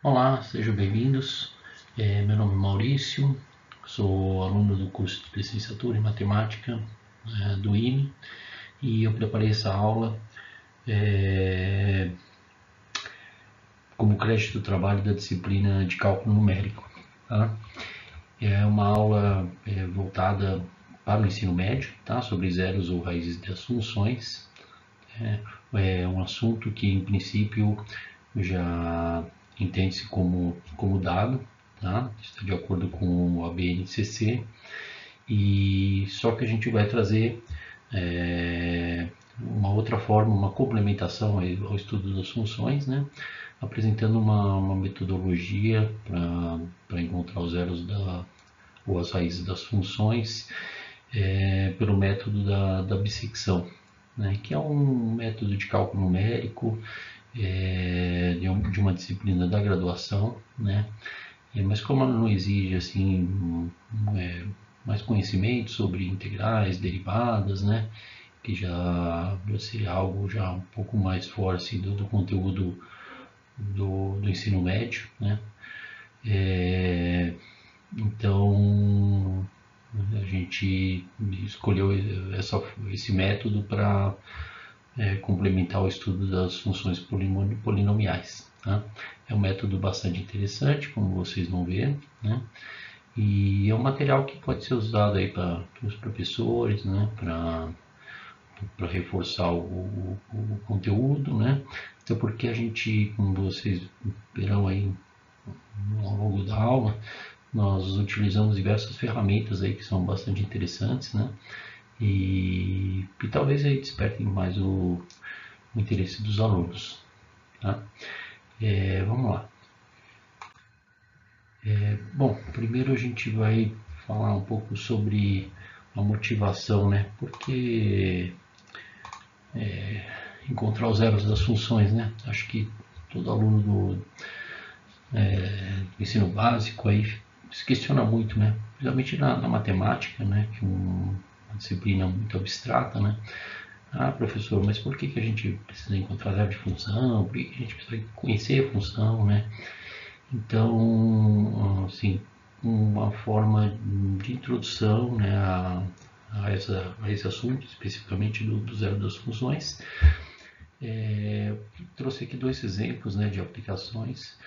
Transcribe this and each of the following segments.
Olá, sejam bem-vindos. Meu nome é Maurício, sou aluno do curso de licenciatura em matemática do IME e eu preparei essa aula como crédito do trabalho da disciplina de cálculo numérico. Tá? É uma aula voltada para o ensino médio, tá? Sobre zeros ou raízes das funções. É um assunto que, em princípio, já entende-se como dado, tá? Está de acordo com o ABNCC, e só que a gente vai trazer uma outra forma, uma complementação ao estudo das funções, né? Apresentando uma metodologia para encontrar os zeros ou as raízes das funções pelo método da bissecção, né? Que é um método de cálculo numérico de uma disciplina da graduação, né? Mas como ela não exige assim mais conhecimento sobre integrais, derivadas, né? Que já seria algo já um pouco mais fora assim, do conteúdo do ensino médio, né? Então a gente escolheu esse método para complementar o estudo das funções polinomiais. Tá? É um método bastante interessante, como vocês vão ver, né? E é um material que pode ser usado aí para os professores, né? Para reforçar o conteúdo, né? Até porque a gente, como vocês verão aí ao longo da aula, nós utilizamos diversas ferramentas aí que são bastante interessantes, né? E talvez aí despertem mais o interesse dos alunos. Tá? Vamos lá. Bom, primeiro a gente vai falar um pouco sobre a motivação, né? Porque encontrar os zeros das funções, né? Acho que todo aluno do ensino básico aí se questiona muito, né? Principalmente na matemática, né? Que é uma disciplina muito abstrata, né? Ah, professor, mas por que a gente precisa encontrar zero de função? Por que a gente precisa conhecer a função, né? Então, assim, uma forma de introdução, né, a esse assunto, especificamente do zero das funções. Trouxe aqui dois exemplos, né, de aplicações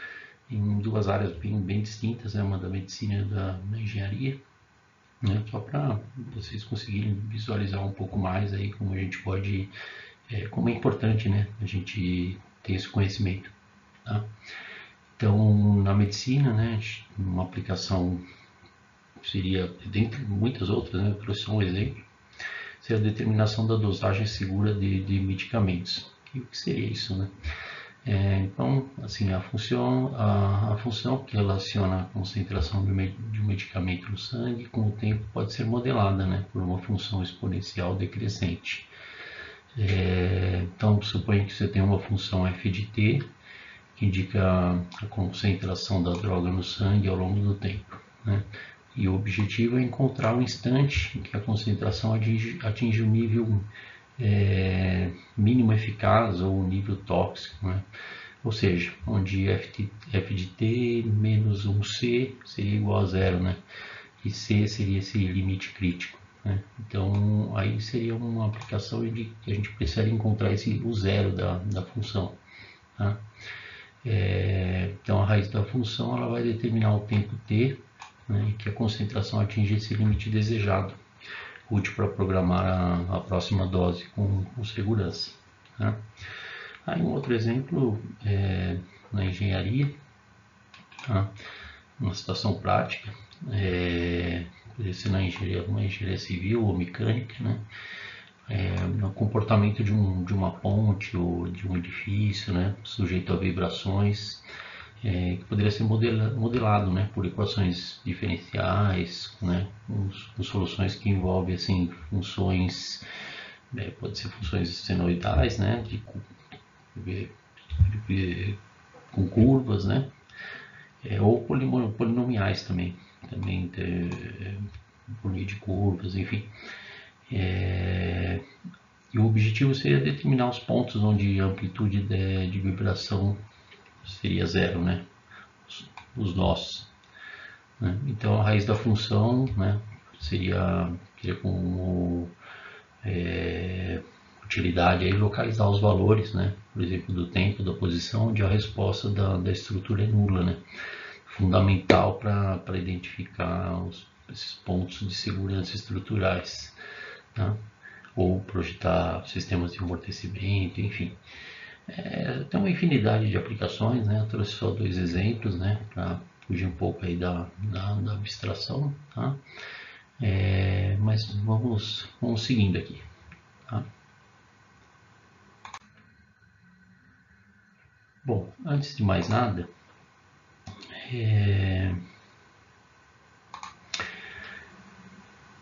em duas áreas bem distintas, né, uma da medicina e da engenharia, né, só para vocês conseguirem visualizar um pouco mais aí como a gente pode, como é importante, né, a gente ter esse conhecimento. Tá? Então, na medicina, né, uma aplicação seria, dentre muitas outras, né, eu trouxe só um exemplo, seria a determinação da dosagem segura de medicamentos. E o que seria isso, né? Então, assim, a função que relaciona a concentração de um medicamento no sangue com o tempo pode ser modelada, né, por uma função exponencial decrescente. Então, suponha que você tem uma função f de t, que indica a concentração da droga no sangue ao longo do tempo, né? E o objetivo é encontrar o instante em que a concentração atinge o nível mínimo eficaz ou o nível tóxico, né? Ou seja, onde f de t menos 1c seria igual a zero, né? E c seria esse limite crítico, né? Então aí seria uma aplicação de que a gente precisaria encontrar o zero da função, tá? Então a raiz da função ela vai determinar o tempo t, né, em que a concentração atinge esse limite desejado, útil para programar a próxima dose com segurança. Né? Aí um outro exemplo na engenharia, tá? Uma situação prática, poderia ser uma engenharia civil ou mecânica, né? No comportamento de uma ponte ou de um edifício, né, sujeito a vibrações, que poderia ser modelado, né, por equações diferenciais, né, com soluções que envolvem assim, funções, pode ser funções senoidais, né, com curvas, né, ou polinomiais também por meio de curvas, enfim. E o objetivo seria determinar os pontos onde a amplitude de vibração seria zero, né? os nós, né? Então a raiz da função, né, seria como utilidade aí localizar os valores, né, por exemplo, do tempo, da posição, onde a resposta da estrutura é nula, né? Fundamental para identificar esses pontos de segurança estruturais, né? Ou projetar sistemas de amortecimento, enfim. Tem uma infinidade de aplicações, né? Eu trouxe só 2 exemplos, né, para fugir um pouco aí da abstração, tá? Mas vamos seguindo aqui, tá? Bom, antes de mais nada,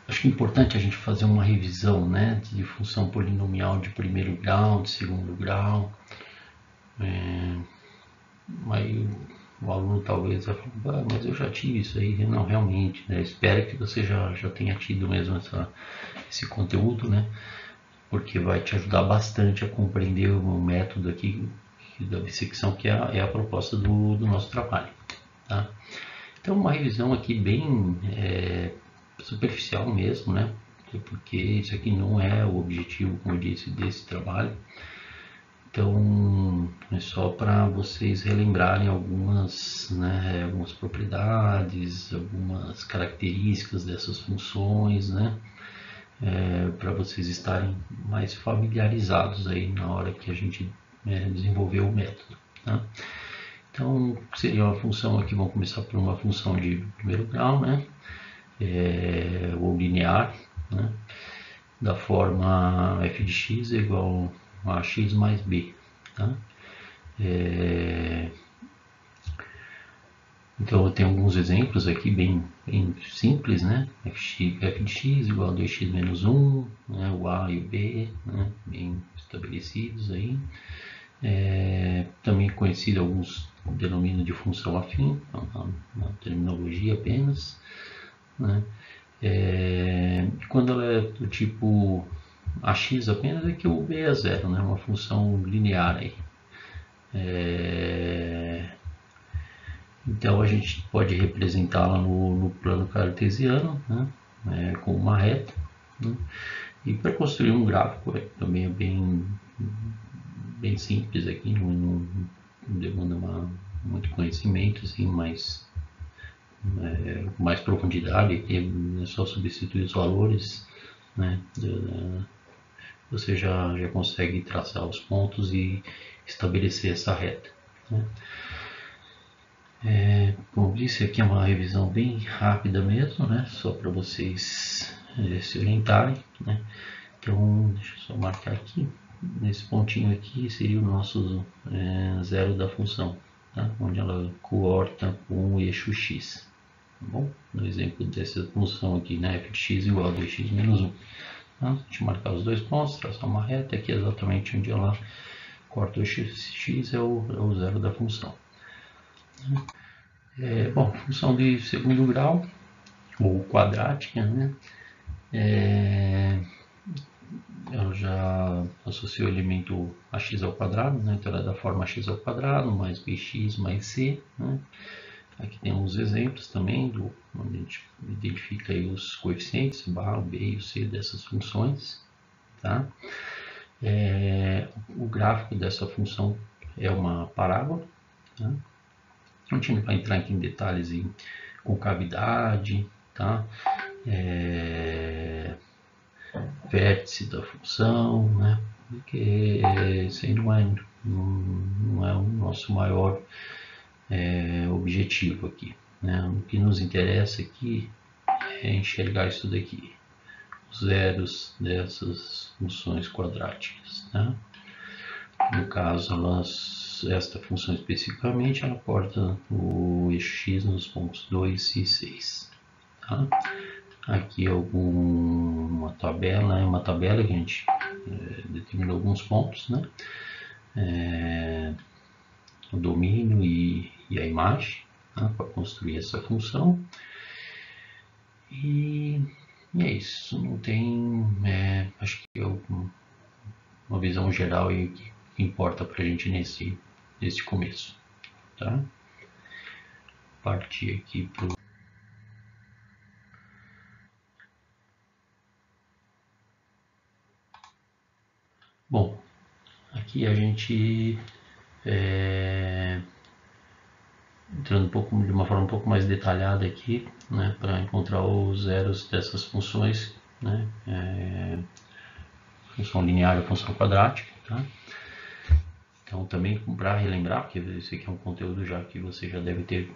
acho que é importante a gente fazer uma revisão, né, de função polinomial de primeiro grau, de segundo grau. Aí o aluno talvez vai falar, mas eu já tive isso aí. Não, realmente, né? Espero que você já tenha tido mesmo esse conteúdo, né? Porque vai te ajudar bastante a compreender o método aqui da dissecção, que é a proposta do nosso trabalho, tá? Então, uma revisão aqui bem superficial mesmo, né? Porque isso aqui não é o objetivo, como eu disse, desse trabalho. Então, é só para vocês relembrarem algumas propriedades, algumas características dessas funções, né? Para vocês estarem mais familiarizados aí na hora que a gente desenvolver o método, tá? Então, seria uma função aqui, vamos começar por uma função de primeiro grau, né? Ou linear, né? Da forma f de x é igual a x mais b, tá? Então eu tenho alguns exemplos aqui bem simples, né? F de x igual a 2x menos 1, né? O a e o b, né? Bem estabelecidos aí. Também conhecido alguns denominam de função afim, uma terminologia apenas, né? Quando ela é do tipo ax apenas, é que o b é zero, né? Uma função linear aí. Então a gente pode representá-la no plano cartesiano, né? Com uma reta, né? E para construir um gráfico também é bem simples aqui, não demanda muito conhecimento, assim, mais profundidade. Aqui é só substituir os valores, né? Você já consegue traçar os pontos e estabelecer essa reta, né? Como disse, aqui é uma revisão bem rápida mesmo, né? Só para vocês se orientarem, né? Então, deixa eu só marcar aqui. Nesse pontinho aqui seria o nosso zero da função, tá? Onde ela coorta com o eixo x. Tá bom? No exemplo dessa função aqui, né? f de x igual a 2x menos 1. Tá? A gente marcar os dois pontos, traçar uma reta, aqui é exatamente onde ela corta o eixo x, é o zero da função. Bom, função de segundo grau, ou quadrática, né? Eu já associo o elemento ax ao quadrado, né? Então ela é da forma x ao quadrado mais bx mais c, né? Aqui temos exemplos também, onde a gente identifica aí os coeficientes, o b e o c dessas funções, tá? O gráfico dessa função é uma parábola, tá? A gente não vai entrar aqui em detalhes em concavidade, tá? Vértice da função, né? Porque isso aí não é o nosso maior objetivo aqui, né? O que nos interessa aqui é enxergar isso daqui, os zeros dessas funções quadráticas, tá? No caso, esta função especificamente, ela corta o eixo x nos pontos 2 e 6. Tá? Aqui uma tabela que a gente determinou alguns pontos, né? O domínio e a imagem, tá? Para construir essa função. E é isso, não tem, acho que é uma visão geral aí que importa para a gente nesse começo, tá? partir aqui para o... Bom, aqui a gente entrando de uma forma um pouco mais detalhada aqui, né, para encontrar os zeros dessas funções, né, função linear e função quadrática, tá? Então também para relembrar, porque esse aqui é um conteúdo já que você já deve ter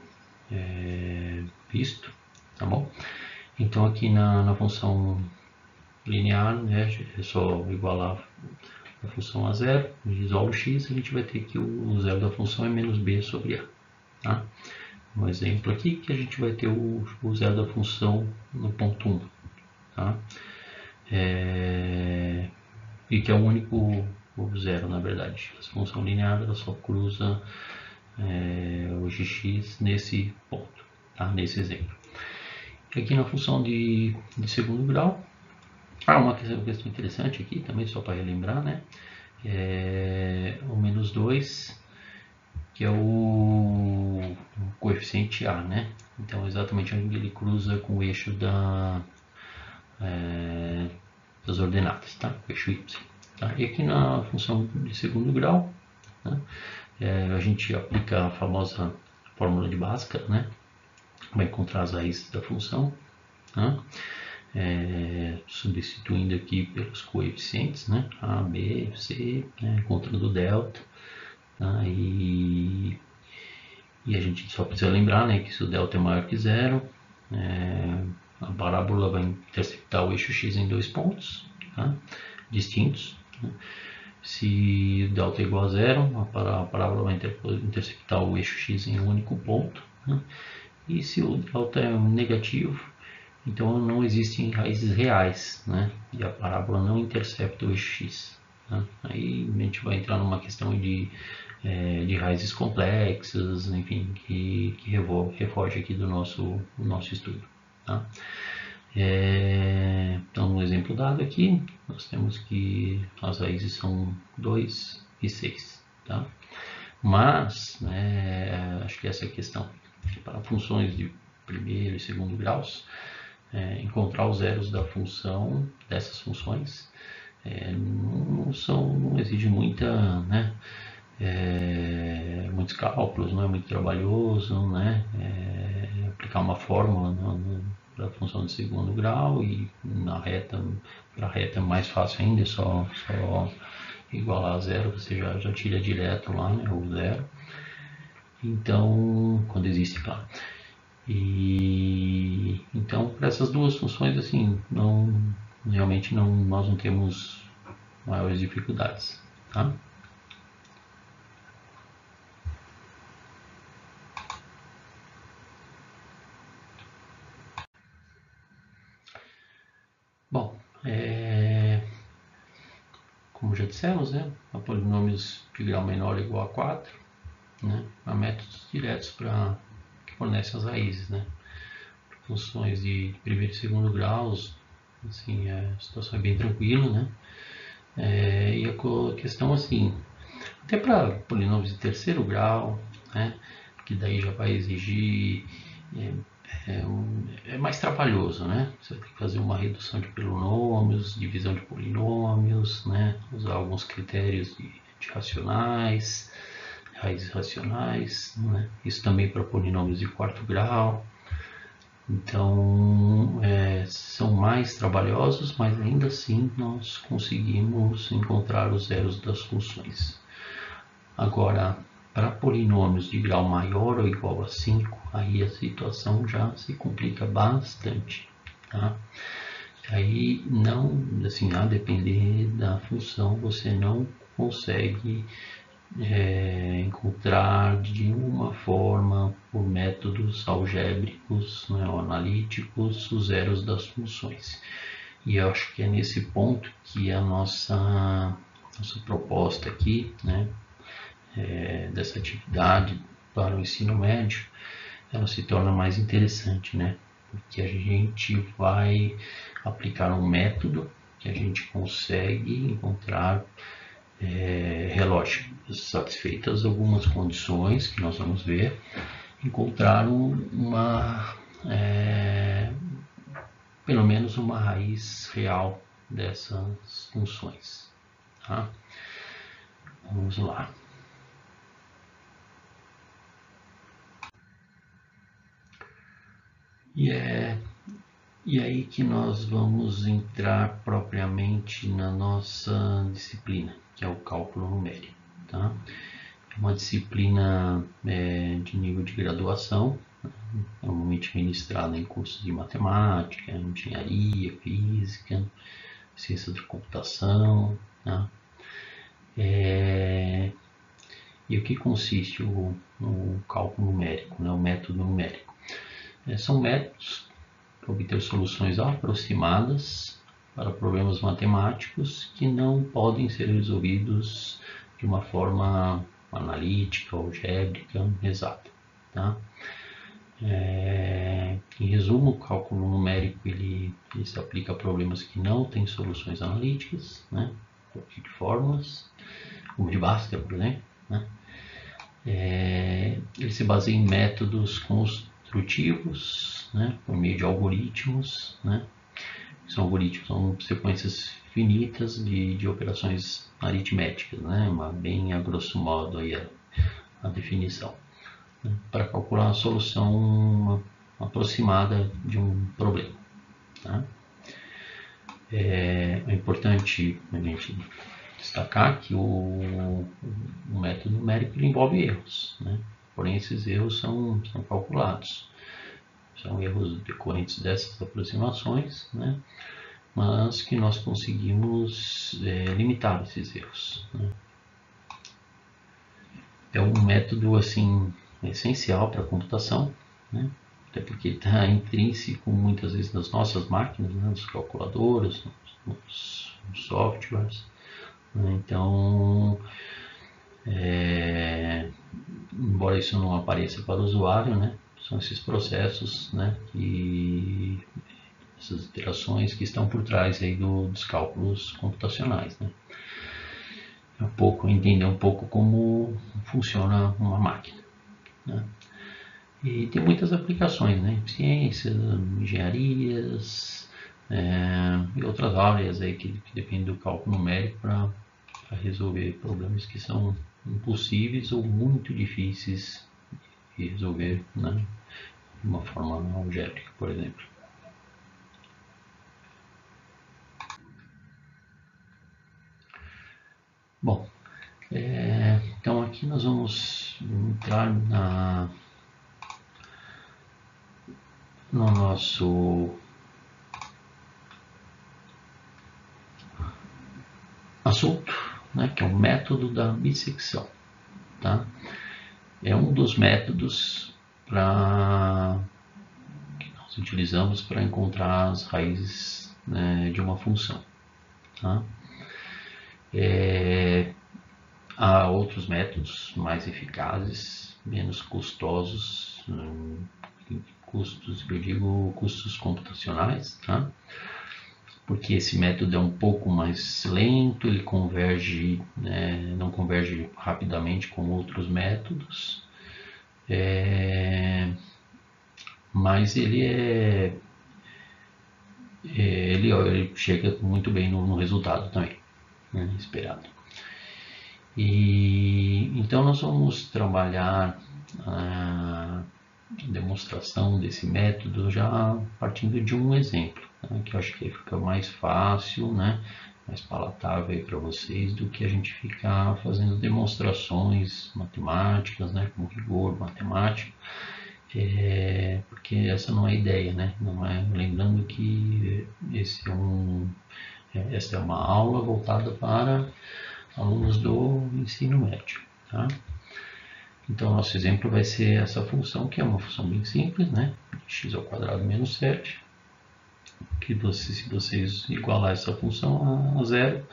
visto, tá bom? Então aqui na função linear, né, é só igualar a função a zero, isola o x, a gente vai ter que o zero da função é menos b sobre a. Tá? Um exemplo aqui que a gente vai ter o zero da função no ponto 1. Tá? E que é o único zero, na verdade. A função linear ela só cruza o gx nesse ponto, tá? Nesse exemplo. Aqui na função de segundo grau, uma questão interessante aqui também, só para relembrar, né? O menos 2, que é o coeficiente A, né? Então, exatamente onde ele cruza com o eixo das ordenadas, tá? O eixo y. Tá? E aqui na função de segundo grau, né? A gente aplica a famosa fórmula de Bhaskara, né? Vai encontrar as raízes da função, tá? Substituindo aqui pelos coeficientes, né? A, B, C, né? Encontrando o delta, tá? E a gente só precisa lembrar, né, que se o delta é maior que zero, a parábola vai interceptar o eixo x em dois pontos, tá? Distintos, né? Se o delta é igual a zero, a parábola vai interceptar o eixo x em um único ponto, né? E se o delta é negativo, então não existem raízes reais, né? E a parábola não intercepta o eixo x. Tá? Aí a gente vai entrar numa questão de raízes complexas, enfim, que refoge aqui do nosso estudo. Tá? Então, no exemplo dado aqui, nós temos que as raízes são 2 e 6. Tá? Mas, acho que essa é a questão. Para funções de primeiro e segundo graus, encontrar os zeros da função, dessas funções, não exige muita, né, muitos cálculos, não é muito trabalhoso, né? Aplicar uma fórmula para a função de segundo grau e para a reta é mais fácil ainda, é só igualar a zero, você já tira direto lá, né, o zero. Então, quando existe, claro. E então, para essas duas funções, assim, realmente nós não temos maiores dificuldades, tá? Bom, como já dissemos, né, para polinômios de grau menor ou igual a 4, né, há métodos diretos que fornecem as raízes, né. Para funções de primeiro e segundo graus, assim, a situação é bem tranquila, né. E a questão, assim, até para polinômios de terceiro grau, né, que daí já vai exigir é mais trabalhoso, né? Você vai ter que fazer uma redução de polinômios, divisão de polinômios, né? Usar alguns critérios de racionais, raízes racionais, né? Isso também para polinômios de quarto grau. Então, são mais trabalhosos, mas ainda assim nós conseguimos encontrar os zeros das funções. Agora, para polinômios de grau maior ou igual a 5, aí a situação já se complica bastante, tá? Aí não, assim, a depender da função, você não consegue encontrar de uma forma, por métodos algébricos, né, ou analíticos, os zeros das funções. E eu acho que é nesse ponto que a nossa proposta aqui, né, dessa atividade para o ensino médio, ela se torna mais interessante, né? Porque a gente vai aplicar um método que a gente consegue encontrar, lógico, satisfeitas algumas condições que nós vamos ver, encontrar pelo menos uma raiz real dessas funções. Tá? Vamos lá. E aí que nós vamos entrar propriamente na nossa disciplina, que é o cálculo numérico. Tá? É uma disciplina de nível de graduação, normalmente ministrada em cursos de matemática, engenharia, física, ciência da computação. Tá? E o que consiste o cálculo numérico, né, o método numérico? São métodos para obter soluções aproximadas para problemas matemáticos que não podem ser resolvidos de uma forma analítica, algébrica, exata. Tá? Em resumo, o cálculo numérico ele se aplica a problemas que não têm soluções analíticas, né, de fórmulas, como de Bhaskara, por exemplo. Né? Ele se baseia em métodos construtivos, né, por meio de algoritmos. Né? São algoritmos, são sequências finitas de operações aritméticas, né? Bem a grosso modo aí a definição, né? Para calcular a solução aproximada de um problema. Tá? É importante a gente destacar que o método numérico envolve erros, né? Porém esses erros são calculados, são erros decorrentes dessas aproximações, né? Mas que nós conseguimos limitar esses erros. Né? É um método assim essencial para a computação, né? Até porque está intrínseco muitas vezes nas nossas máquinas, né? Nos calculadores, nos softwares. Né? Então, embora isso não apareça para o usuário, né? São esses processos, né? Essas iterações que estão por trás aí dos cálculos computacionais. Né? Entender um pouco como funciona uma máquina. Né? E tem muitas aplicações, né? Ciências, engenharias e outras áreas aí que dependem do cálculo numérico para resolver problemas que são impossíveis ou muito difíceis de resolver, né? De uma forma algébrica, por exemplo. Bom, então aqui nós vamos entrar no nosso assunto, né, que é o método da bissecção. Tá? É um dos métodos que nós utilizamos para encontrar as raízes, né, de uma função. Tá? Há outros métodos mais eficazes, menos custosos, custos computacionais, tá? Porque esse método é um pouco mais lento, ele converge, né, não converge rapidamente com outros métodos, mas ele chega muito bem no resultado também, né, esperado. E então nós vamos trabalhar a demonstração desse método já partindo de um exemplo, né, que eu acho que fica mais fácil, né, mais palatável para vocês do que a gente ficar fazendo demonstrações matemáticas, né, com rigor matemático, porque essa não é a ideia, né? Não é, lembrando que essa é uma aula voltada para alunos do ensino médio. Tá? Então, nosso exemplo vai ser essa função, que é uma função bem simples, né? X ao quadrado menos 7, que se vocês igualar essa função a zero,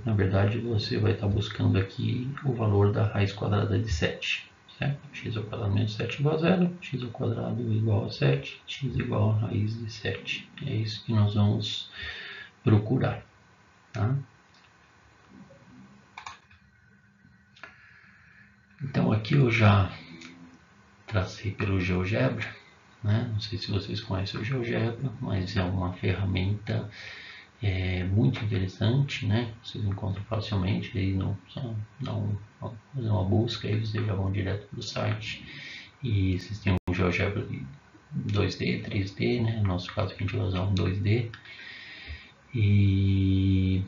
na verdade, você vai estar buscando aqui o valor da raiz quadrada de 7. Certo? X ao quadrado menos 7 igual a zero, x ao quadrado igual a 7, x igual a raiz de 7. É isso que nós vamos procurar. Tá? Então aqui eu já tracei pelo GeoGebra, né? Não sei se vocês conhecem o GeoGebra, mas é uma ferramenta muito interessante, né? Vocês encontram facilmente aí, só fazer uma busca aí, vocês já vão direto para o site e vocês têm o GeoGebra 2D, 3D, né? No nosso caso a gente vai usar um 2D e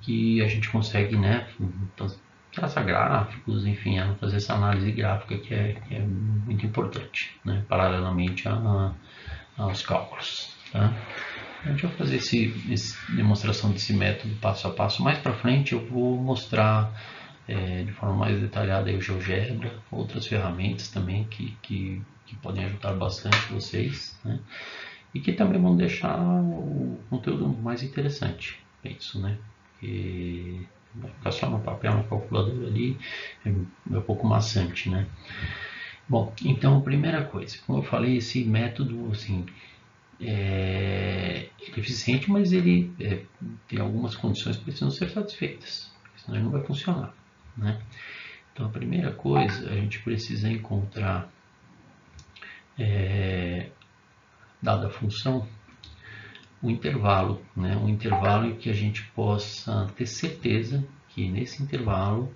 que a gente consegue, né, traçar gráficos, enfim, fazer essa análise gráfica que é muito importante, né, paralelamente aos cálculos, tá? A gente vai fazer essa demonstração desse método passo a passo. Mais para frente eu vou mostrar de forma mais detalhada aí o GeoGebra, outras ferramentas também que podem ajudar bastante vocês, né? E que também vão deixar o conteúdo mais interessante. É isso, né? Porque vai ficar só no papel, na calculadora ali, é um pouco maçante, né? Bom, então a primeira coisa, como eu falei, esse método, assim, ele é eficiente, mas ele tem algumas condições que precisam ser satisfeitas, senão ele não vai funcionar, né? Então a primeira coisa, a gente precisa encontrar, dada a função, um intervalo, né? Um intervalo em que a gente possa ter certeza que nesse intervalo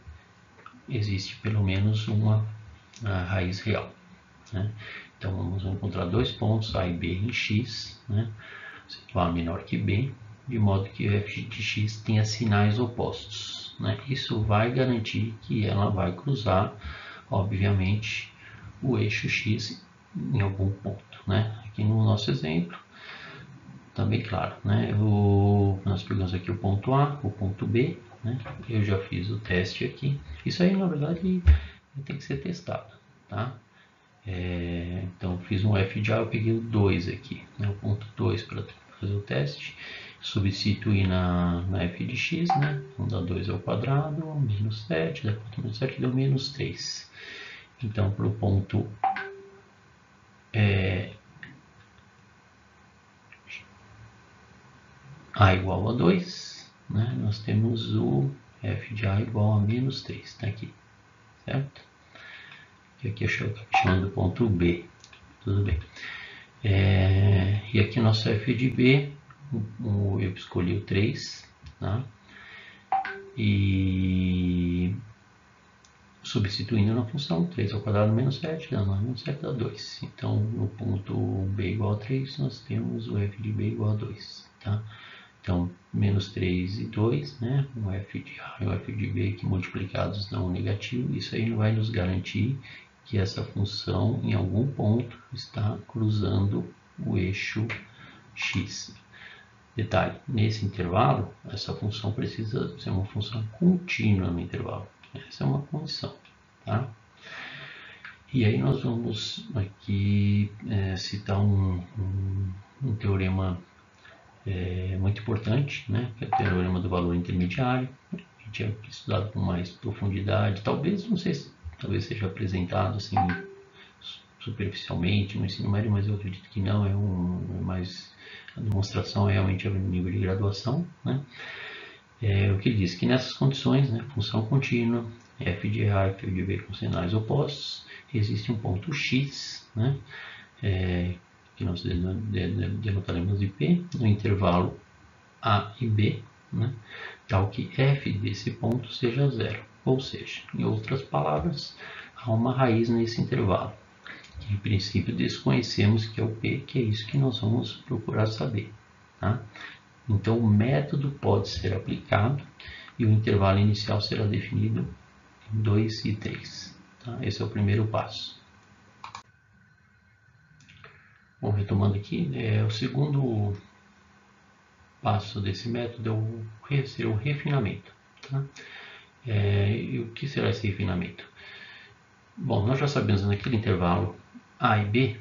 existe pelo menos uma raiz real, né? Então vamos encontrar dois pontos A e B em x, né? Sendo A menor que B, de modo que o f de x tenha sinais opostos, né? Isso vai garantir que ela vai cruzar, obviamente, o eixo x em algum ponto, né? Aqui no nosso exemplo tá bem claro, né? Nós pegamos aqui o ponto A, o ponto B, né? Eu já fiz o teste aqui. Isso aí, na verdade, tem que ser testado, tá? Então, fiz um f de A, eu peguei o 2 aqui, né? O ponto 2 para fazer o teste. Substituir na f de x, né? Então, dá 2 ao quadrado, menos 7, dá 4 menos 7, deu menos 3. Então, para o ponto A igual a 2, né? Nós temos o f de A igual a menos 3, está aqui, certo? E aqui eu estou chamando do ponto B, tudo bem. E aqui nosso f de B, eu escolhi o 3, tá? E substituindo na função 3 ao quadrado menos 7, dá 9 menos 7 dá 2. Então, no ponto B igual a 3, nós temos o f de B igual a 2, tá? Então, menos 3 e 2, né? Um f de A e um f de B que multiplicados dão negativo. Isso aí vai nos garantir que essa função, em algum ponto, está cruzando o eixo x. Detalhe, nesse intervalo, essa função precisa ser uma função contínua no intervalo. Essa é uma condição, tá? E aí nós vamos aqui citar um teorema muito importante, né? Que é o teorema do valor intermediário. A gente tinha estudado com mais profundidade, talvez, não sei se talvez seja apresentado assim superficialmente no ensino médio, mas eu acredito que não, mais a demonstração é realmente no nível de graduação, né? O que diz que nessas condições, né, função contínua, f de A e f de B com sinais opostos, existe um ponto x, né, que nós denotaremos de P, no intervalo A e B, né, tal que f desse ponto seja zero. Ou seja, em outras palavras, há uma raiz nesse intervalo, que em princípio desconhecemos que é o P, que é isso que nós vamos procurar saber, tá? Então o método pode ser aplicado e o intervalo inicial será definido em 2 e 3. Tá? Esse é o primeiro passo. Bom, retomando aqui, o segundo passo desse método é o refinamento. Tá? E o que será esse refinamento? Bom, nós já sabemos naquele intervalo A e B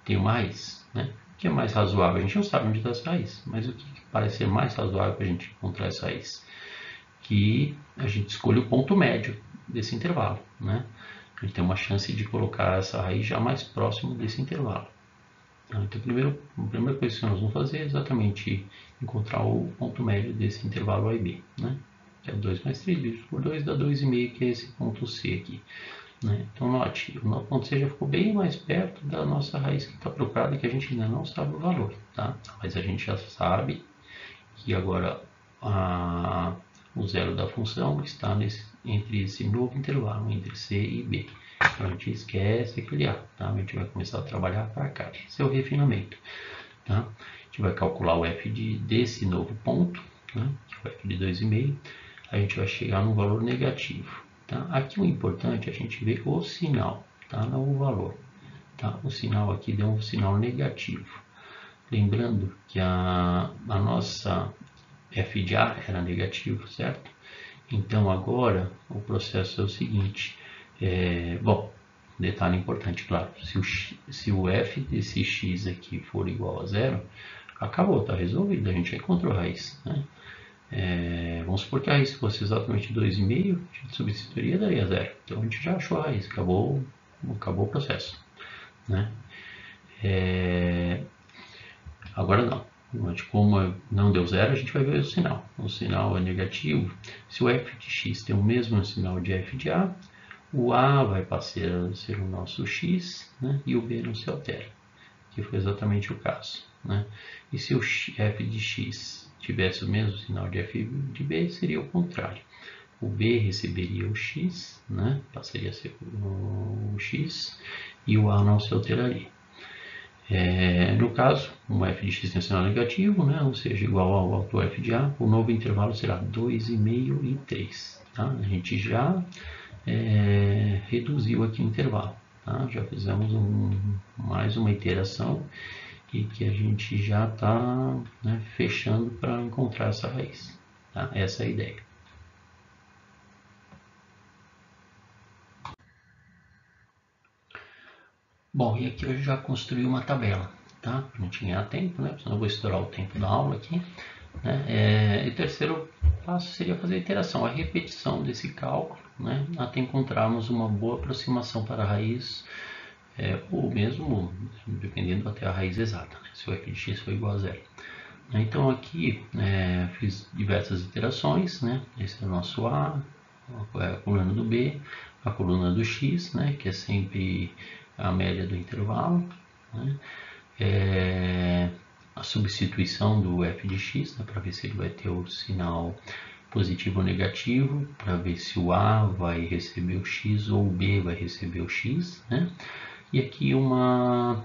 tem uma raiz, né? O que é mais razoável? A gente não sabe onde está essa raiz, mas o que parece ser mais razoável para a gente encontrar essa raiz? Que a gente escolha o ponto médio desse intervalo, né? A gente tem uma chance de colocar essa raiz já mais próximo desse intervalo. Então, a primeira coisa que nós vamos fazer é exatamente encontrar o ponto médio desse intervalo A e B, né? Que é 2 mais 3 dividido por 2 dá 2,5, que é esse ponto C aqui. né? Então note, o 9.6 já ficou bem mais perto da nossa raiz que está procurada, que a gente ainda não sabe o valor, tá? Mas a gente já sabe que agora o zero da função está entre esse novo intervalo, entre C e B. Então a gente esquece aquele A, tá? A gente vai começar a trabalhar para cá. Esse é o refinamento, tá? A gente vai calcular o f desse novo ponto, né? O f de 2,5, a gente vai chegar no valor negativo, tá? Aqui o importante é a gente ver o sinal, tá? Não o valor, tá? O sinal aqui deu um sinal negativo. Lembrando que a nossa f de A era negativo, certo? Então agora o processo é o seguinte, bom, detalhe importante, claro, se o f desse x aqui for igual a zero, acabou, está resolvido, a gente já encontrou a raiz, né? Vamos supor que a raiz fosse exatamente 2,5, a gente substituiria, daria zero. Então a gente já achou a raiz, acabou o processo, né? Agora não, como não deu zero, a gente vai ver o sinal. O sinal é negativo. Se o f de x tem o mesmo sinal de f de A, o A vai passar a ser o nosso x, né? E o B não se altera, que foi exatamente o caso, né? E se o f de x tivesse o mesmo sinal de f de B, seria o contrário. O B receberia o x, né? Passaria a ser o x, e o A não se alteraria. No caso, um f de x tem um sinal negativo, né? Ou seja, igual ao alto f de A, o novo intervalo será 2,5 e 3. Tá? A gente já reduziu aqui o intervalo. Tá? Já fizemos mais uma iteração e que a gente já está, né, fechando para encontrar essa raiz. Tá? Essa é a ideia. Bom, e aqui eu já construí uma tabela, tá? Não tinha tempo, né? Senão eu vou estourar o tempo da aula aqui, né? E o terceiro passo seria fazer a iteração, a repetição desse cálculo, né? Até encontrarmos uma boa aproximação para a raiz, ou mesmo, dependendo até a raiz exata, né? Se o f de x for igual a zero. Então aqui fiz diversas iterações, né? Esse é o nosso A, a coluna do B, a coluna do x, né? Que é sempre a média do intervalo, né? A substituição do f de x, né? Para ver se ele vai ter o sinal positivo ou negativo, para ver se o A vai receber o x ou o B vai receber o x, né? E aqui uma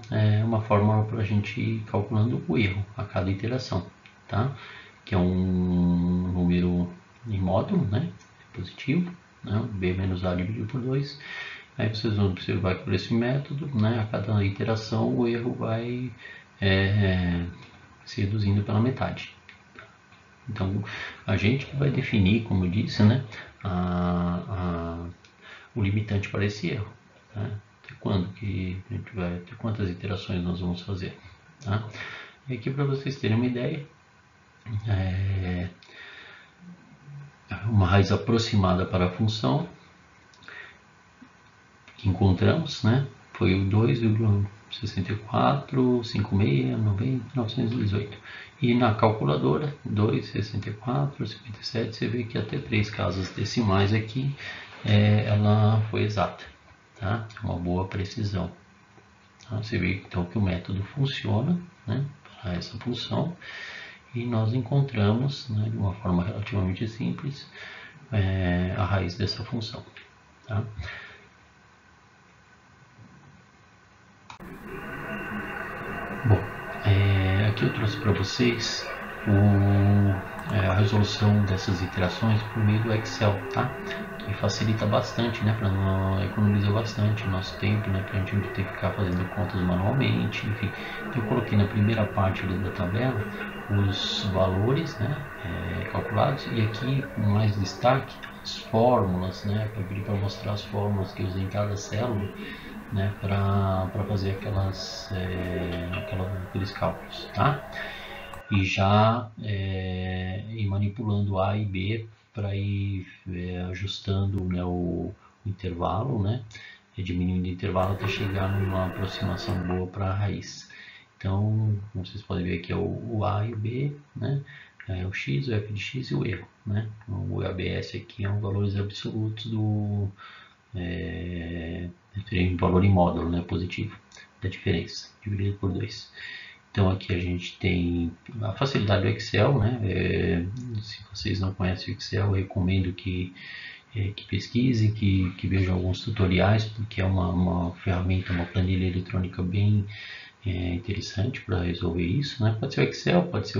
fórmula para a gente ir calculando o erro a cada iteração, tá? Que é um número em módulo, né? Positivo, né? B menos A dividido por 2. Aí vocês vão observar que por esse método, né? A cada iteração o erro vai se reduzindo pela metade. Então a gente vai definir, como eu disse, né? O limitante para esse erro, né? Quando que a gente vai ter, quantas iterações nós vamos fazer, tá? E aqui para vocês terem uma ideia, uma raiz aproximada para a função que encontramos, né? Foi o 2,645690,918. E na calculadora 2,6457, você vê que até 3 casas decimais aqui ela foi exata. Tá? Uma boa precisão. Tá? Você vê então que o método funciona, né, para essa função, e nós encontramos, né, de uma forma relativamente simples a raiz dessa função. Tá? Bom, aqui eu trouxe para vocês a resolução dessas iterações por meio do Excel, tá? Que facilita bastante, né? Economiza bastante o nosso tempo, né? Para a gente não ter que ficar fazendo contas manualmente, enfim. Então eu coloquei na primeira parte ali da tabela os valores, né? Calculados, e aqui com mais destaque as fórmulas, né? Eu pedi para mostrar as fórmulas que eu usei em cada célula, né? Para fazer aqueles cálculos, tá? E já ir manipulando A e B para ir ajustando, né, o intervalo, né, diminuindo o intervalo até chegar numa aproximação boa para a raiz. Então, como vocês podem ver aqui é o A e o B, né, o x, o f de x e o erro, né. O ABS aqui é os valores absolutos Em valor em módulo, né, positivo da diferença, dividido por 2. Então aqui a gente tem a facilidade do Excel, né? Se vocês não conhecem o Excel, eu recomendo que pesquisem, que vejam alguns tutoriais, porque é uma ferramenta, uma planilha eletrônica bem interessante para resolver isso, né? Pode ser o Excel, pode ser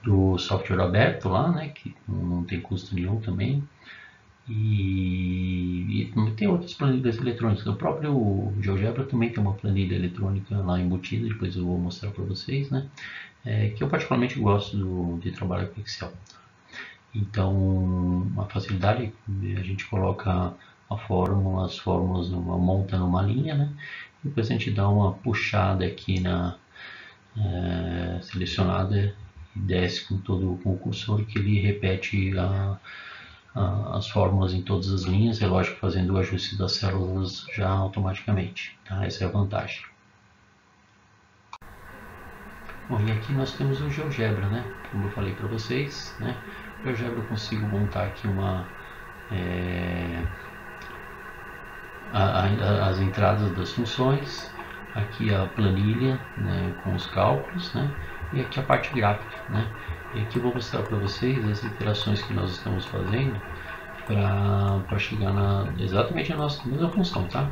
do software aberto lá, né? Que não tem custo nenhum também. E tem outras planilhas eletrônicas. O próprio GeoGebra também tem uma planilha eletrônica lá embutida, depois eu vou mostrar para vocês, né? Que eu particularmente gosto de trabalhar com Excel. Então, a facilidade, a gente coloca as fórmulas monta numa linha, né? Depois a gente dá uma puxada aqui na selecionada e desce com o cursor, que ele repete as fórmulas em todas as linhas, é lógico, fazendo o ajuste das células já automaticamente, tá? Essa é a vantagem. Bom, e aqui nós temos o GeoGebra, né? Como eu falei para vocês, né? O GeoGebra eu consigo montar aqui as entradas das funções, aqui a planilha, né, com os cálculos, né? E aqui a parte gráfica, né? E aqui eu vou mostrar para vocês as iterações que nós estamos fazendo para chegar exatamente a nossa mesma função, tá?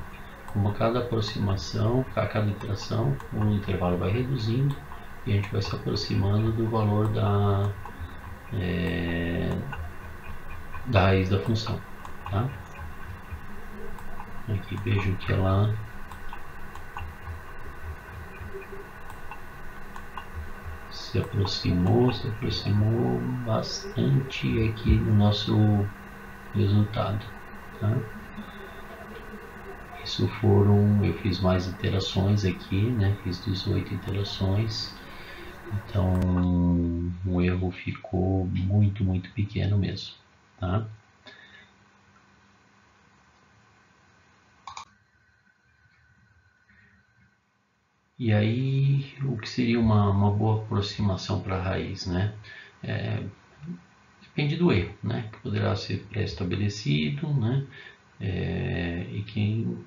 Como cada aproximação, a cada iteração, o intervalo vai reduzindo e a gente vai se aproximando do valor da raiz da função, tá? Aqui vejo que ela se aproximou bastante aqui no nosso resultado, tá? Eu fiz mais iterações aqui, né? Fiz 18 iterações, então o erro ficou muito pequeno mesmo, tá? E aí, o que seria uma boa aproximação para a raiz, né? Depende do erro, né? Que poderá ser pré-estabelecido, né? E quem,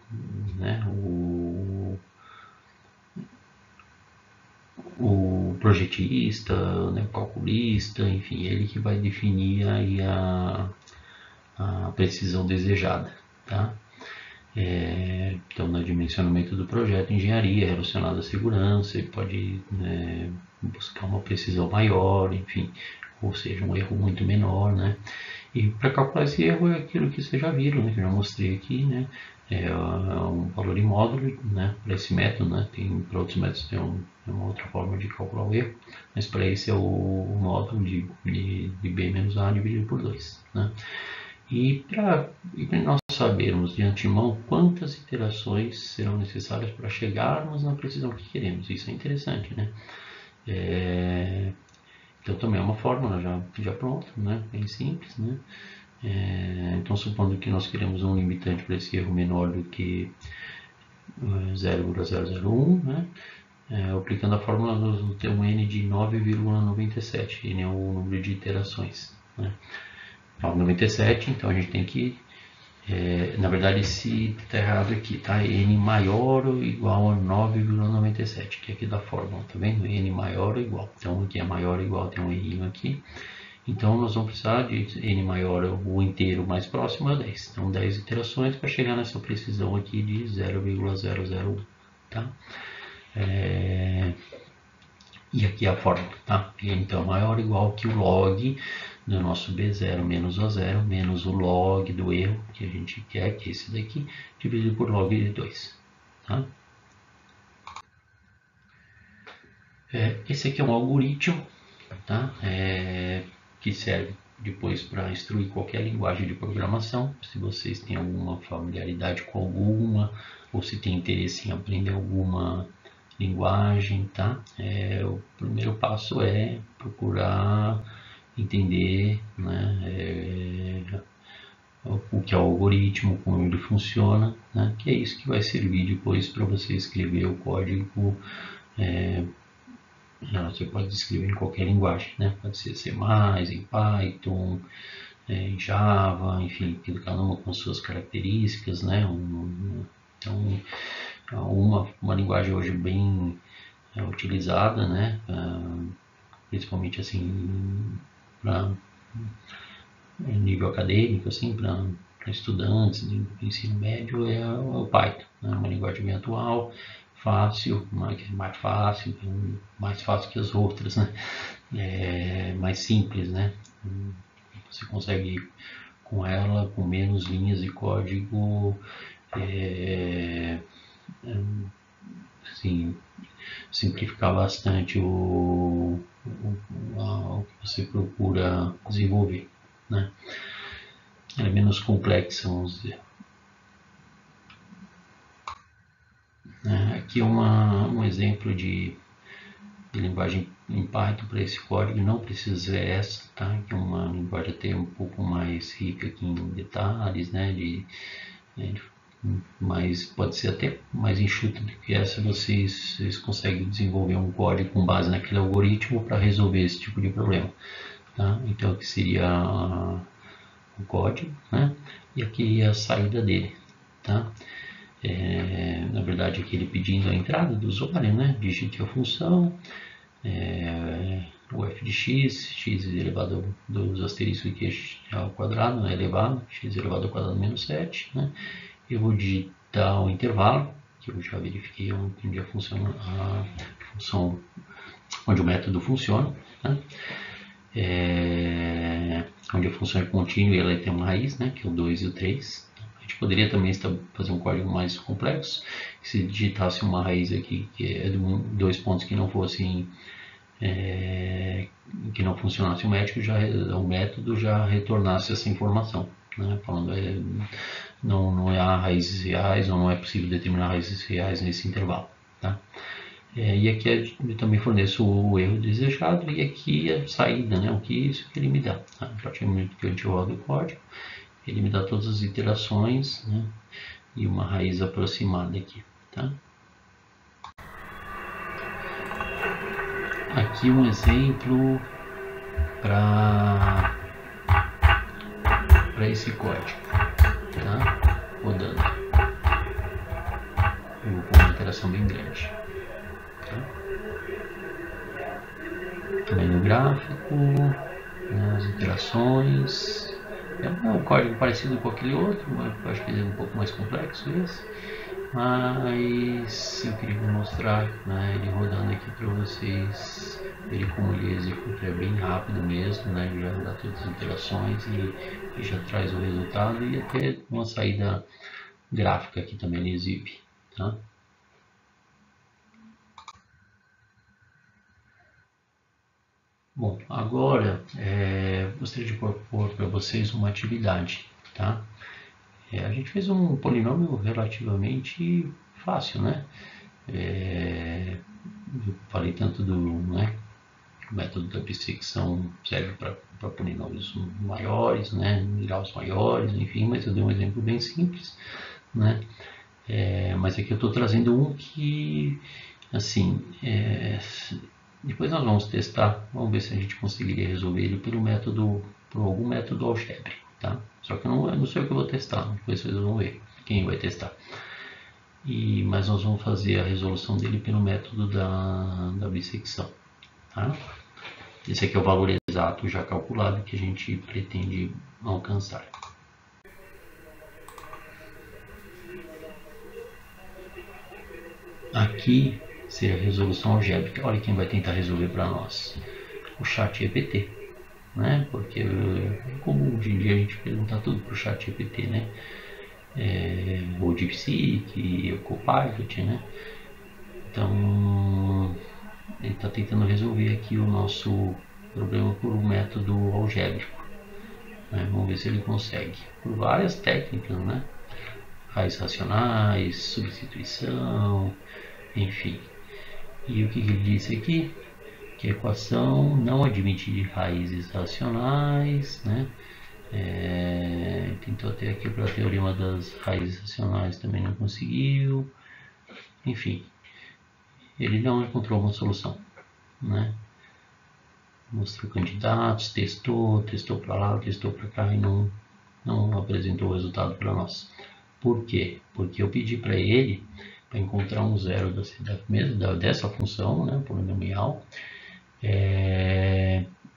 né? O projetista, né? O calculista, enfim, ele que vai definir aí a precisão desejada, tá? Então, no dimensionamento do projeto, engenharia relacionada à segurança, ele pode buscar uma precisão maior, enfim, ou seja, um erro muito menor, né? E para calcular esse erro é aquilo que vocês já viram, né? Que eu já mostrei aqui, né? Um valor em módulo, né? Para esse método, né? Para outros métodos tem uma outra forma de calcular o erro, mas para esse é o módulo de b menos a dividido por 2, né? E para nós sabermos de antemão quantas iterações serão necessárias para chegarmos na precisão que queremos. Isso é interessante, né? Então também é uma fórmula já pronta, né? Bem simples, né? Então supondo que nós queremos um limitante para esse erro menor do que 0,001, né? Aplicando a fórmula nós vamos ter um n de 9,97, n é o número de iterações, né? 9,97, então a gente tem que, na verdade esse está errado aqui, tá? N maior ou igual a 9,97, que é aqui da fórmula, tá vendo? N maior ou igual, então aqui é maior ou igual, tem um errinho aqui, então nós vamos precisar de N maior, o inteiro mais próximo a 10, então 10 iterações para chegar nessa precisão aqui de 0,001, tá? E aqui é a fórmula, tá? Então maior ou igual que o log do nosso B0 menos O0 menos o log do erro que a gente quer, que é esse daqui, dividido por log de 2. Tá? Esse aqui é um algoritmo, tá? Que serve depois para instruir qualquer linguagem de programação. Se vocês têm alguma familiaridade com alguma, ou se tem interesse em aprender alguma linguagem, tá? O primeiro passo é procurar entender, né, o que é o algoritmo, como ele funciona, né, que é isso que vai servir depois para você escrever o código você pode escrever em qualquer linguagem, né? Pode ser C++, em Python, em Java, enfim, cada uma com suas características, né? Então, uma linguagem hoje bem utilizada, né? Principalmente assim para nível acadêmico, assim, para estudantes de ensino médio é o Python, né? Uma linguagem bem atual, fácil, mais fácil, mais fácil que as outras, né? Mais simples, né? Você consegue com ela, com menos linhas de código, assim, simplificar bastante o que você procura desenvolver, né? Ela é menos complexa, vamos dizer. Aqui é um exemplo de linguagem em Python para esse código, não precisa ser essa, tá? Que é uma linguagem até um pouco mais rica aqui em detalhes, né? Mas pode ser até mais enxuta do que essa. Vocês conseguem desenvolver um código com base naquele algoritmo para resolver esse tipo de problema, tá? Então aqui seria o código, né? E aqui a saída dele, tá? Na verdade aqui ele pedindo a entrada do usuário, né? Digite a função, o f de x elevado dos asteriscos aqui ao quadrado, né? Elevado, x elevado ao quadrado menos 7, né? Eu vou digitar o intervalo, que eu já verifiquei onde a função onde o método funciona, né? Onde a função é contínua e ela tem uma raiz, né? Que é o 2 e o 3. A gente poderia também fazer um código mais complexo, se digitasse uma raiz aqui que é de 2 pontos que não fossem que não funcionasse o método já retornasse essa informação, né? Falando não há raízes reais ou não é possível determinar raízes reais nesse intervalo, tá? E aqui eu também forneço o erro desejado e aqui a saída, né? O que isso que ele me dá, tá? A partir do momento que a gente roda o código, ele me dá todas as iterações, né? E uma raiz aproximada aqui, tá? Aqui um exemplo para esse código, tá? Rodando com uma interação bem grande, tá? Também no gráfico, né, as interações. É um código parecido com aquele outro, mas eu acho que ele é um pouco mais complexo esse. Mas eu queria mostrar, né, ele rodando aqui para vocês verem como ele executa, é bem rápido mesmo, né, já dá todas as interações e já traz o resultado e até uma saída gráfica aqui também ele exibe, tá? Bom, agora gostaria de propor para vocês uma atividade, tá? A gente fez um polinômio relativamente fácil, né? Eu falei tanto do, né, o método da bissecção serve para polinômios maiores, né, graus maiores, enfim, mas eu dei um exemplo bem simples, né? Mas aqui eu estou trazendo um que, assim, depois nós vamos testar, vamos ver se a gente conseguiria resolver ele por algum método algébrico, tá? Só que não sei o que eu vou testar, depois vocês vão ver quem vai testar. Mas nós vamos fazer a resolução dele pelo método da bissecção, tá? Esse aqui é o valor exato já calculado que a gente pretende alcançar. Aqui seria a resolução algébrica. Olha quem vai tentar resolver para nós. O ChatGPT, né? Porque é comum hoje em dia a gente perguntar tudo para o ChatGPT, né? O DeepSeek, o Copilot, né? Então ele está tentando resolver aqui o nosso problema por um método algébrico, né? Vamos ver se ele consegue, por várias técnicas, né? Raízes racionais, substituição, enfim. E o que ele disse aqui? Que a equação não admite raízes racionais, né? Tentou até aqui para o teorema das raízes racionais, também não conseguiu. Enfim, ele não encontrou uma solução. né? Mostrou candidatos, testou para lá, testou para cá e não apresentou o resultado para nós. Por quê? Porque eu pedi para ele para encontrar um zero dessa função, né, polinomial,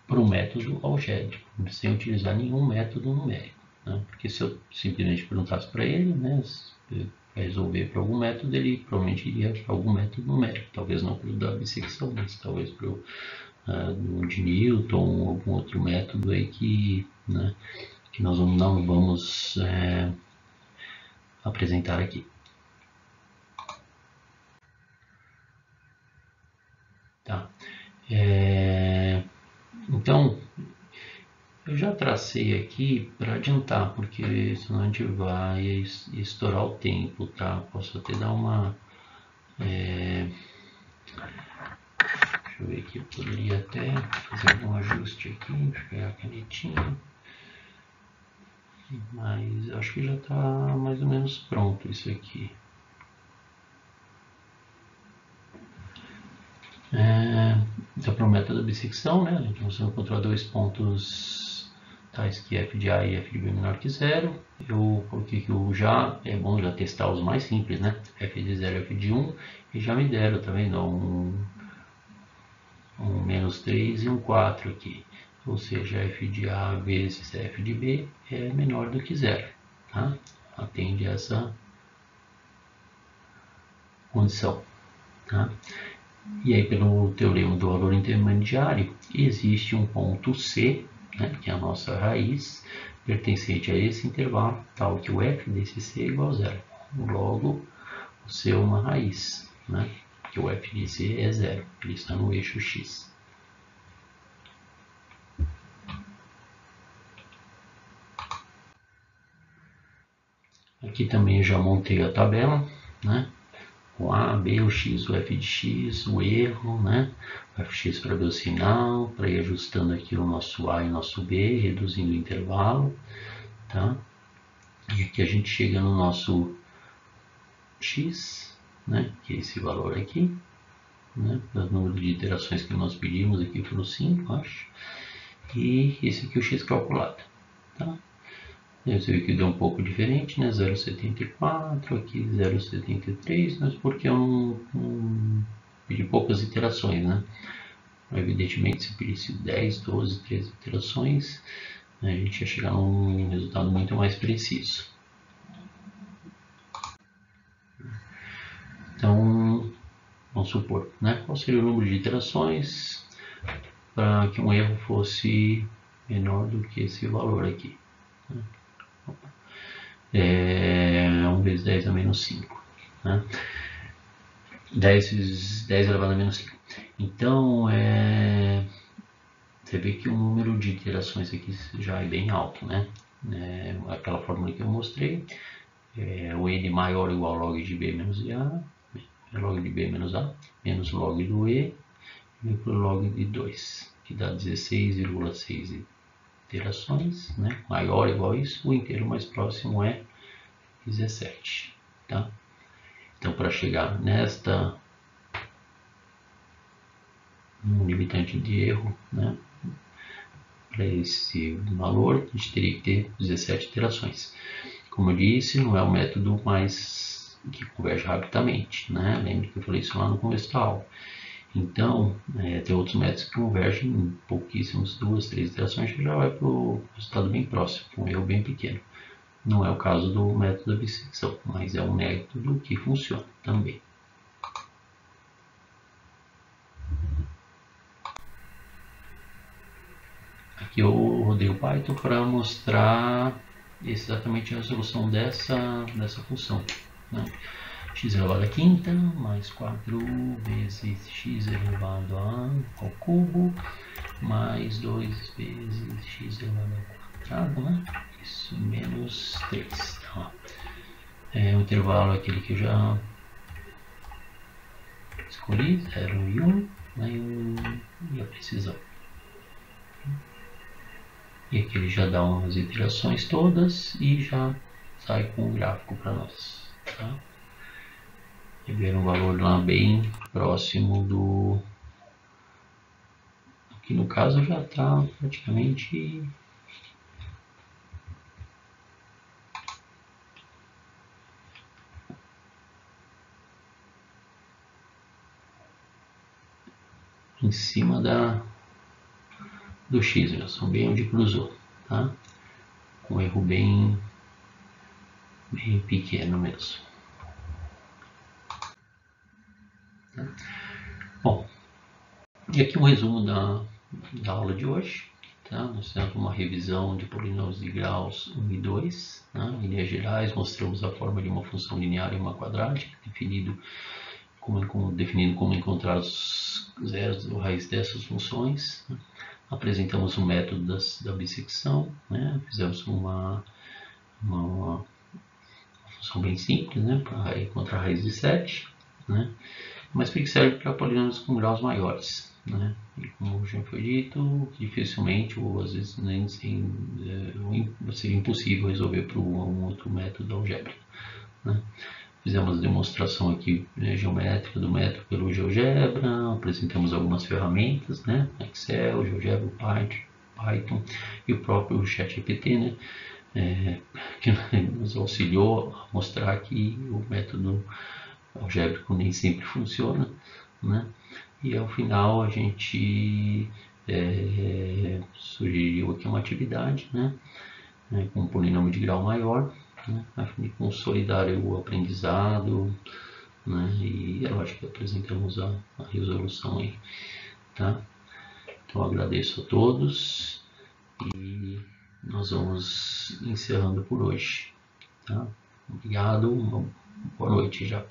para um método algébrico, sem utilizar nenhum método numérico. Né? Porque se eu simplesmente perguntasse para ele, né, para resolver para algum método, ele provavelmente iria para algum método numérico, talvez não para o da bissecção, mas talvez para o de Newton ou algum outro método aí que, né, que nós não vamos apresentar aqui. Tá. Então, eu já tracei aqui para adiantar, porque senão a gente vai estourar o tempo, tá? Posso até dar uma... deixa eu ver aqui, eu poderia até fazer algum ajuste aqui, deixa eu pegar a canetinha. Mas acho que já está mais ou menos pronto isso aqui. Então, para o método da bissecção, né, então você vai encontrar dois pontos tais que f de A e f de B menor que zero. Eu coloquei que o já, é bom já testar os mais simples, né, f de 0 e f de 1, e já me deram, tá vendo, um menos 3 e um 4 aqui. Ou seja, f de A vezes f de B é menor do que zero, tá? Atende a essa condição, tá? E aí, pelo teorema do valor intermediário, existe um ponto C, né, que é a nossa raiz, pertencente a esse intervalo, tal que o f desse C é igual a zero. Logo, o C é uma raiz, né, que o f de C é zero, ele está no eixo x. Aqui também já montei a tabela, né? O A, B, o X, o F de X, o erro, né? O Fx para ver o sinal, para ir ajustando aqui o nosso A e o nosso B, reduzindo o intervalo, tá? E aqui a gente chega no nosso X, né? Que é esse valor aqui, né? O número de iterações que nós pedimos aqui foram 5, acho. E esse aqui é o X calculado, tá? Você vê que deu um pouco diferente, né? 0,74, aqui 0,73, mas porque eu não pedi poucas iterações, né? Evidentemente, se pedisse 10, 12, 13 iterações, a gente ia chegar a um resultado muito mais preciso. Então, vamos supor, né? Qual seria o número de iterações para que um erro fosse menor do que esse valor aqui? 1 vezes 10 a menos 5, né? 10 vezes 10 elevado a menos 5. Então, você vê que o número de iterações aqui já é bem alto, né? Aquela fórmula que eu mostrei, o n maior ou igual ao log de b menos a, log de b menos a, menos log do e por log de 2, que dá 16,6 iterações, né? Maior ou igual a isso, o inteiro mais próximo é 17, tá? Então, para chegar no limitante de erro, né, para esse valor, a gente teria que ter 17 iterações. Como eu disse, não é o método mais que converge rapidamente, né? Lembre que eu falei isso lá no começo da aula. Então, tem outros métodos que convergem em pouquíssimos, 2, 3 iterações, que já vai para o resultado bem próximo, com um erro bem pequeno. Não é o caso do método da bissecção, mas é um método que funciona também. Aqui eu rodei o Python para mostrar exatamente a resolução dessa função, né? X elevado à quinta mais 4 vezes x elevado ao cubo mais 2 vezes x elevado ao quadrado, né? Isso, menos 3. Tá? O intervalo é aquele que eu já escolhi, 0 e 1, né? E a precisão. E aqui ele já dá umas iterações todas e já sai com o gráfico para nós. Tá? E ver um valor lá bem próximo que no caso já está praticamente em cima do x, são bem onde cruzou, tá? Um erro bem pequeno mesmo. Bom, e aqui um resumo da aula de hoje. Tá? Nós temos uma revisão de polinômios de graus 1 e 2. Né? Em linhas gerais, mostramos a forma de uma função linear e uma quadrática, definindo como encontrar os zeros ou raiz dessas funções. Né? Apresentamos o método da bissecção, né? Fizemos uma função bem simples, né? Para encontrar a raiz de 7, né? Mas que serve para polinômios com graus maiores, né? E como já foi dito, dificilmente ou às vezes nem seria impossível resolver por um outro método algébrico, né? Fizemos a demonstração aqui, né, geométrica do método pelo GeoGebra, apresentamos algumas ferramentas, né? Excel, GeoGebra, Python e o próprio ChatGPT, né? Que nos auxiliou a mostrar que o método algébrico nem sempre funciona, né? E ao final a gente sugeriu aqui uma atividade, né? Com um polinômio de grau maior, né? A fim de consolidar o aprendizado, né? E é lógico que apresentamos a resolução aí, tá? Então agradeço a todos e nós vamos encerrando por hoje, tá? Obrigado, uma boa noite já.